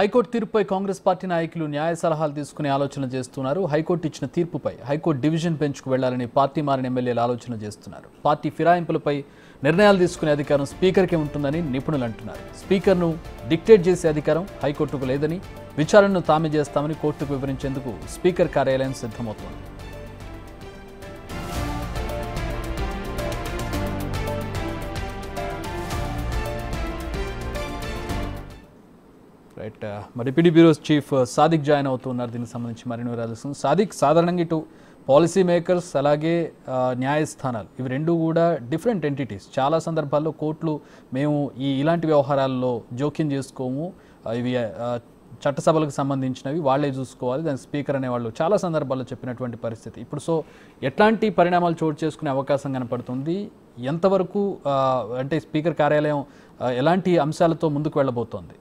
High court తీర్పుపై Congress party నాయకులు న్యాయ సలహాలు తీసుకునే ఆలోచన చేస్తున్నారు. హైకోర్టు ఇచ్చిన తీర్పుపై హైకోర్టు డివిజన్ బెంచ్కు వెళ్లాలని పార్టీ మారిన ఎమ్మెల్యేలు ఆలోచన చేస్తున్నారు. పార్టీ ఫిరాయింపులపై నిర్ణయాలు తీసుకునే అధికారం స్పీకర్కే ఉంటుందని నిపుణులు అంటున్నారు. స్పీకర్ను డిక్టేట్ చేసే అధికారం హైకోర్టుకు లేదని, విచారణను తామే చేస్తామని కోర్టుకు వివరించేందుకు స్పీకర్ కార్యాలయం సిద్ధమవుతోంది. రైట్, మరి deputy bureau chief Sadiq join అవుతున్నారు. దీనికి సంబంధించి మరిన్ని వివరాలు. సాదిక్, సాధారణంగా ఇటు పాలసీ మేకర్స్ అలాగే న్యాయస్థానాలు ఇవి రెండు కూడా డిఫరెంట్ ఎంటిటీస్. చాలా సందర్భాల్లో కోర్టులు మేము ఇలాంటి వ్యవహారాల్లో జోక్యం చేసుకోము, ఇవి చట్టసభలకు సంబంధించినవి వాళ్లే చూసుకోవాలి, దాని స్పీకర్ అనేవాళ్ళు చాలా సందర్భాల్లో చెప్పినటువంటి పరిస్థితి. ఇప్పుడు ఎట్లాంటి పరిణామాలు చోటు చేసుకునే అవకాశం కనపడుతుంది? ఎంతవరకు అంటే స్పీకర్ కార్యాలయం ఎలాంటి అంశాలతో ముందుకు వెళ్ళబోతోంది?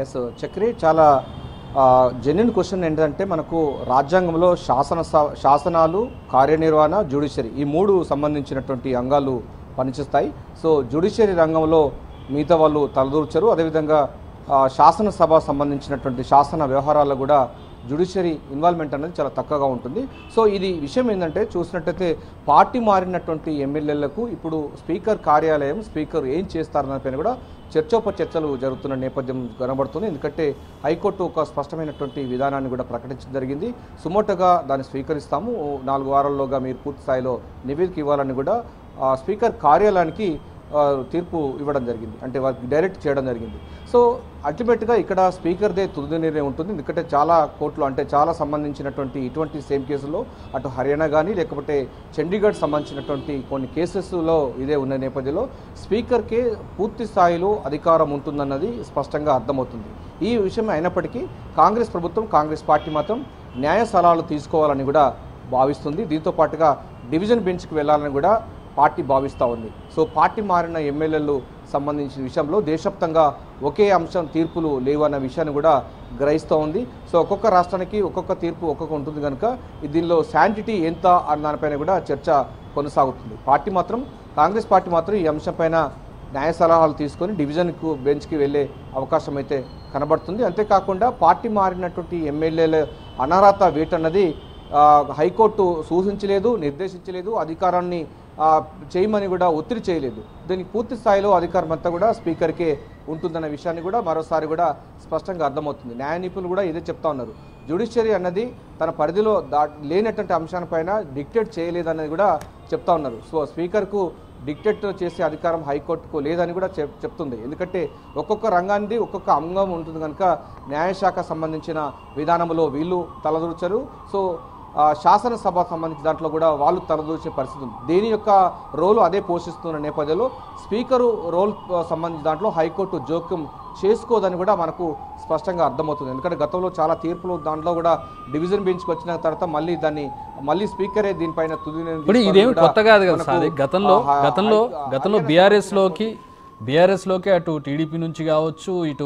ఎస్ చక్రి, చాలా జెన్యున్ క్వశ్చన్ ఏంటంటే, మనకు రాజ్యాంగంలో శాసనాలు, కార్యనిర్వహణ, జ్యుడిషియరీ ఈ మూడు సంబంధించినటువంటి అంగాలు పనిచేస్తాయి. సో జ్యుడిషియరీ రంగంలో మిగతా వాళ్ళు తలదూర్చరు. అదేవిధంగా శాసనసభ సంబంధించినటువంటి శాసన వ్యవహారాల్లో కూడా జ్యుడిషియరీ ఇన్వాల్వ్మెంట్ అనేది చాలా తక్కువగా ఉంటుంది. సో ఇది విషయం ఏంటంటే, చూసినట్టయితే పార్టీ మారినటువంటి ఎమ్మెల్యేలకు ఇప్పుడు స్పీకర్ కార్యాలయం, స్పీకర్ ఏం చేస్తారన్న పైన కూడా చర్చోపచర్చలు జరుగుతున్న నేపథ్యం కనబడుతుంది. ఎందుకంటే హైకోర్టు ఒక స్పష్టమైనటువంటి విధానాన్ని కూడా ప్రకటించడం జరిగింది. సుమోటోగా దాన్ని స్వీకరిస్తాము, 4 వారాల్లోగా మీరు పూర్తి స్థాయిలో నివేదిక ఇవ్వాలని కూడా స్పీకర్ కార్యాలయానికి తీర్పు ఇవ్వడం జరిగింది, అంటే వారికి డైరెక్ట్ చేయడం జరిగింది. సో అల్టిమేట్గా ఇక్కడ స్పీకర్దే తుది నిర్ణయం ఉంటుంది. ఎందుకంటే చాలా కోర్టులు, అంటే చాలా సంబంధించినటువంటి ఇటువంటి సేమ్ కేసుల్లో అటు హర్యానా కానీ లేకపోతే చండీగఢ్ సంబంధించినటువంటి కొన్ని కేసెస్లో ఇదే ఉన్న నేపథ్యంలో స్పీకర్కే పూర్తి స్థాయిలో అధికారం ఉంటుందన్నది స్పష్టంగా అర్థమవుతుంది. ఈ విషయం అయినప్పటికీ కాంగ్రెస్ ప్రభుత్వం, కాంగ్రెస్ పార్టీ మాత్రం న్యాయ సలహాలు తీసుకోవాలని కూడా భావిస్తుంది. దీంతో పాటుగా డివిజన్ బెంచ్కి వెళ్లాలని కూడా పార్టీ భావిస్తూ ఉంది. సో పార్టీ మారిన ఎమ్మెల్యేలు సంబంధించిన విషయంలో దేశవ్యాప్తంగా ఒకే అంశం తీర్పులు లేవన్న విషయాన్ని కూడా గ్రహిస్తూ ఉంది. సో ఒక్కొక్క రాష్ట్రానికి ఒక్కొక్క తీర్పు ఒక్కొక్క ఉంటుంది కనుక దీనిలో శాంటిటీ ఎంత అన్న దానిపైన కూడా చర్చ కొనసాగుతుంది. కాంగ్రెస్ పార్టీ మాత్రం ఈ అంశంపైన న్యాయ సలహాలు తీసుకొని డివిజన్కు బెంచ్కి వెళ్ళే అవకాశం అయితే కనబడుతుంది. అంతేకాకుండా పార్టీ మారినటువంటి ఎమ్మెల్యేల అనర్హత వేటన్నది హైకోర్టు సూచించలేదు, నిర్దేశించలేదు, అధికారాన్ని చేయమని కూడా ఒత్తిడి చేయలేదు. దీనికి పూర్తి స్థాయిలో అధికారం అంతా కూడా స్పీకర్కే ఉంటుందన్న విషయాన్ని కూడా మరోసారి కూడా స్పష్టంగా అర్థమవుతుంది. న్యాయ నిపుణులు కూడా ఇదే చెప్తా ఉన్నారు. జ్యుడిషియరీ అన్నది తన పరిధిలో లేనటువంటి అంశాలపైన డిక్టేట్ చేయలేదన్నది కూడా చెప్తా ఉన్నారు. సో స్పీకర్కు డిక్టేట్ చేసే అధికారం హైకోర్టుకు లేదని కూడా చెప్తుంది. ఎందుకంటే ఒక్కొక్క రంగానికి ఒక్కొక్క అంగం ఉంటుంది కనుక న్యాయశాఖ సంబంధించిన విధానంలో వీళ్ళు తలదూర్చరు. సో శాసనసభ సంబంధించిన దాంట్లో కూడా వాళ్ళు తలదూర్చే పరిస్థితి ఉంది. దీని యొక్క రోలు అదే పోషిస్తున్న నేపథ్యంలో స్పీకరు రోల్ సంబంధించిన దాంట్లో హైకోర్టు జోక్యం చేసుకోదని కూడా మనకు స్పష్టంగా అర్థమవుతుంది. ఎందుకంటే గతంలో చాలా తీర్పులు దాంట్లో కూడా డివిజన్ బెంచ్కి వచ్చిన తర్వాత మళ్ళీ స్పీకరే దీనిపైన తుది ఇదేమి కొత్త కాదు కదా. గతంలో బీఆర్ఎస్లోకి అటు టీడీపీ నుంచి కావచ్చు, ఇటు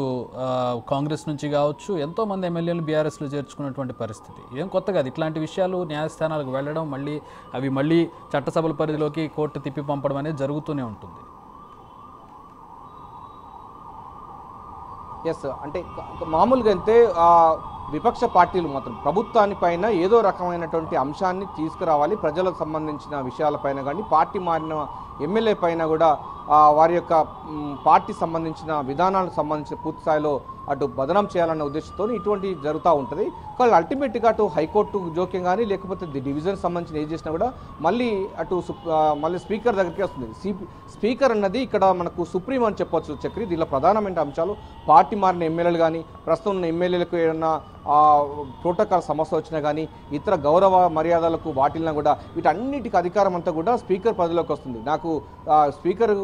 కాంగ్రెస్ నుంచి కావచ్చు, ఎంతోమంది ఎమ్మెల్యేలు బీఆర్ఎస్లో చేర్చుకున్నటువంటి పరిస్థితి. ఏం కొత్త కాదు. ఇట్లాంటి విషయాలు న్యాయస్థానాలకు వెళ్ళడం, మళ్ళీ చట్టసభల పరిధిలోకి కోర్టు తిప్పి పంపడం అనేది జరుగుతూనే ఉంటుంది. ఎస్, అంటే మామూలుగా అయితే విపక్ష పార్టీలు మాత్రం ప్రభుత్వాన్ని పైన ఏదో రకమైనటువంటి అంశాన్ని తీసుకురావాలి, ప్రజలకు సంబంధించిన విషయాలపైన కానీ పార్టీ మారిన ఎమ్మెల్యే పైన కూడా వారి యొక్క పార్టీ సంబంధించిన విధానాలకు సంబంధించిన పూర్తి స్థాయిలో అటు బదనాం చేయాలన్న ఉద్దేశంతో ఇటువంటి జరుగుతూ ఉంటుంది. కానీ అల్టిమేట్గా అటు హైకోర్టు జోక్యం కానీ లేకపోతే డివిజన్ సంబంధించిన ఏం చేసినా కూడా మళ్ళీ స్పీకర్ దగ్గరికి వస్తుంది. స్పీకర్ అన్నది ఇక్కడ మనకు సుప్రీం అని చెప్పొచ్చు చక్రి. దీనిలో ప్రధానమైన అంశాలు పార్టీ మారిన ఎమ్మెల్యేలు కానీ, ప్రస్తుతం ఉన్న ఎమ్మెల్యేలకు ఏదన్నా ప్రోటోకాల్ సమస్య వచ్చినా కానీ, ఇతర గౌరవ మర్యాదలకు వాటిల్నా కూడా వీటన్నిటికీ అధికారం అంతా కూడా స్పీకర్ పరిధిలోకి వస్తుంది. నాకు స్పీకర్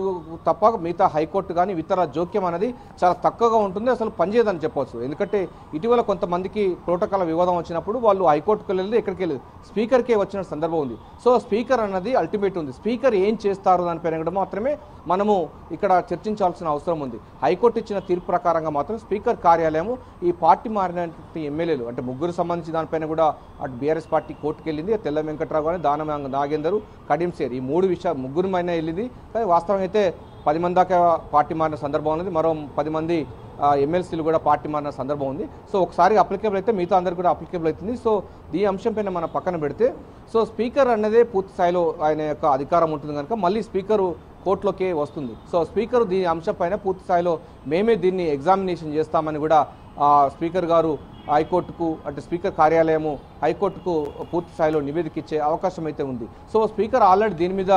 తప్ప మిగతా హైకోర్టు కానీ ఇతర జోక్యం అనేది చాలా తక్కువగా ఉంటుంది, అసలు పనిచేయదని చెప్పవచ్చు. ఎందుకంటే ఇటీవల కొంతమందికి ప్రోటోకాల్ వివాదం వచ్చినప్పుడు వాళ్ళు హైకోర్టుకు వెళ్ళలేదు, ఎక్కడికి వెళ్ళలేదు, స్పీకర్కే వచ్చిన సందర్భం ఉంది. సో స్పీకర్ అన్నది అల్టిమేట్ ఉంది. స్పీకర్ ఏం చేస్తారు దానిపైన కూడా మాత్రమే మనము ఇక్కడ చర్చించాల్సిన అవసరం ఉంది. హైకోర్టు ఇచ్చిన తీర్పు ప్రకారంగా మాత్రం స్పీకర్ కార్యాలయం ఈ పార్టీ మారినటువంటి ఎమ్మెల్యేలు అంటే ముగ్గురు సంబంధించి దానిపైన కూడా అటు బీఆర్ఎస్ పార్టీ కోర్టుకు వెళ్ళింది. తెల్ల వెంకట్రావు కానీ, దానం నాగేందర్, కడియం సేర్ ఈ ముగ్గురు మైన వెళ్ళింది. కానీ వాస్తవంగా అయితే 10 మంది దాకా పార్టీ మారిన సందర్భం ఉంది, మరో 10 మంది ఎమ్మెల్సీలు కూడా పార్టీ మారిన సందర్భం ఉంది. సో ఒకసారి అప్లికేబుల్ అయితే మిగతా అందరు కూడా అప్లికేబుల్ అవుతుంది. సో ఈ అంశం పైన మనం పక్కన పెడితే సో స్పీకర్ అన్నదే పూర్తి స్థాయిలో ఆయన యొక్క అధికారం ఉంటుంది కనుక మళ్ళీ స్పీకరు కోర్టులోకే వస్తుంది. సో స్పీకర్ దీని అంశం పైన పూర్తి స్థాయిలో మేమే దీన్ని ఎగ్జామినేషన్ చేస్తామని కూడా స్పీకర్ గారు హైకోర్టుకు అంటే స్పీకర్ కార్యాలయము హైకోర్టుకు పూర్తి స్థాయిలో నివేదిక ఇచ్చే అవకాశం అయితే ఉంది. సో స్పీకర్ ఆల్రెడీ దీని మీద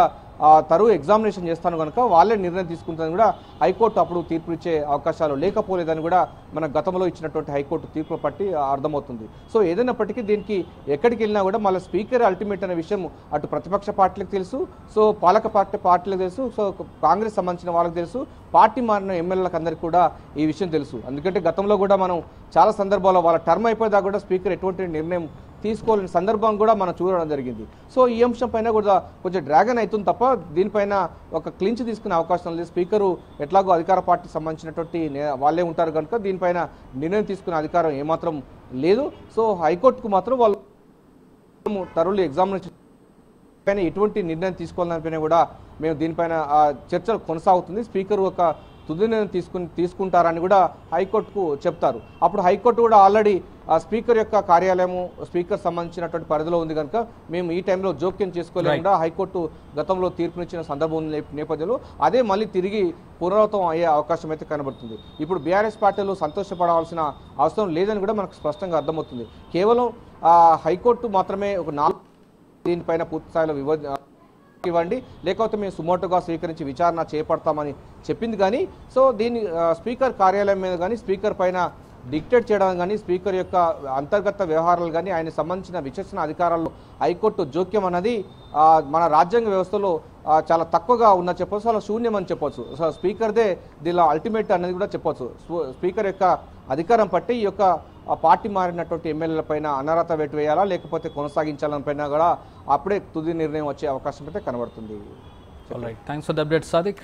తరువు ఎగ్జామినేషన్ చేస్తాను కనుక వాళ్ళే నిర్ణయం తీసుకుంటారని కూడా హైకోర్టు అప్పుడు తీర్పు ఇచ్చే అవకాశాలు లేకపోలేదని కూడా మన గతంలో ఇచ్చినటువంటి హైకోర్టు తీర్పులు పట్టి అర్థమవుతుంది. సో ఏదైనప్పటికీ దీనికి ఎక్కడికి వెళ్ళినా కూడా మళ్ళీ స్పీకర్ అల్టిమేట్ అనే విషయం అటు ప్రతిపక్ష పార్టీలకు తెలుసు, సో పాలక పార్టీలకు తెలుసు, సో కాంగ్రెస్ సంబంధించిన వాళ్ళకి తెలుసు, పార్టీ మారిన ఎమ్మెల్యేలకు అందరికీ కూడా ఈ విషయం తెలుసు. ఎందుకంటే గతంలో కూడా మనం చాలా సందర్భాల్లో వాళ్ళ టర్మ్ అయిపోయేదా కూడా స్పీకర్ ఎటువంటి నిర్ణయం తీసుకోలేని సందర్భం కూడా మనం చూడడం జరిగింది. సో ఈ అంశం పైన కూడా కొంచెం డ్రాగన్ అవుతుంది తప్ప దీనిపైన ఒక క్లించ్ తీసుకునే అవకాశం లేదు. స్పీకరు ఎట్లాగో అధికార పార్టీకి సంబంధించినటువంటి వాళ్ళే ఉంటారు కనుక దీనిపైన నిర్ణయం తీసుకునే అధికారం ఏమాత్రం లేదు. సో హైకోర్టుకు మాత్రం వాళ్ళు తరువులు ఎగ్జామినేషన్ పైన ఎటువంటి నిర్ణయం తీసుకోవాలనిపైన కూడా మేము దీనిపైన చర్చలు కొనసాగుతుంది. స్పీకర్ ఒక తుది నిర్ణయం తీసుకుంటారని కూడా హైకోర్టుకు చెప్తారు. అప్పుడు హైకోర్టు కూడా ఆల్రెడీ స్పీకర్ యొక్క కార్యాలయము స్పీకర్ సంబంధించినటువంటి పరిధిలో ఉంది కనుక మేము ఈ టైంలో జోక్యం చేసుకోలేకుండా హైకోర్టు గతంలో తీర్పునిచ్చిన సందర్భం ఉంది నేపథ్యంలో అదే మళ్ళీ తిరిగి పునరావృతం అయ్యే అవకాశం అయితే కనబడుతుంది. ఇప్పుడు బీఆర్ఎస్ పార్టీలు సంతోషపడవలసిన అవసరం లేదని కూడా మనకు స్పష్టంగా అర్థమవుతుంది. కేవలం హైకోర్టు మాత్రమే ఒక 4 దీనిపైన పూర్తి స్థాయిలో ఇవ్వండి లేకపోతే మేము సుమోటోగా స్వీకరించి విచారణ చేపడతామని చెప్పింది. కానీ సో దీన్ని స్పీకర్ కార్యాలయం మీద కానీ స్పీకర్ పైన డిక్టేట్ చేయడం కానీ స్పీకర్ యొక్క అంతర్గత వ్యవహారాలు కానీ ఆయన సంబంధించిన విచక్షణ అధికారాల్లో హైకోర్టు జోక్యం అన్నది మన రాజ్యాంగ వ్యవస్థలో చాలా తక్కువగా ఉన్న చెప్పవచ్చు, అలా శూన్యం అని చెప్పవచ్చు. సో స్పీకర్దే దీనిలో అల్టిమేట్ అనేది కూడా చెప్పవచ్చు. స్పీకర్ యొక్క అధికారం పట్టి ఈ యొక్క పార్టీ మారినటువంటి ఎమ్మెల్యేల పైన అనర్హత వేటు వేయాలా లేకపోతే కొనసాగించాలని పైన కూడా అప్పుడే తుది నిర్ణయం వచ్చే అవకాశం అయితే కనబడుతుంది. Thanks for the update Sadiq.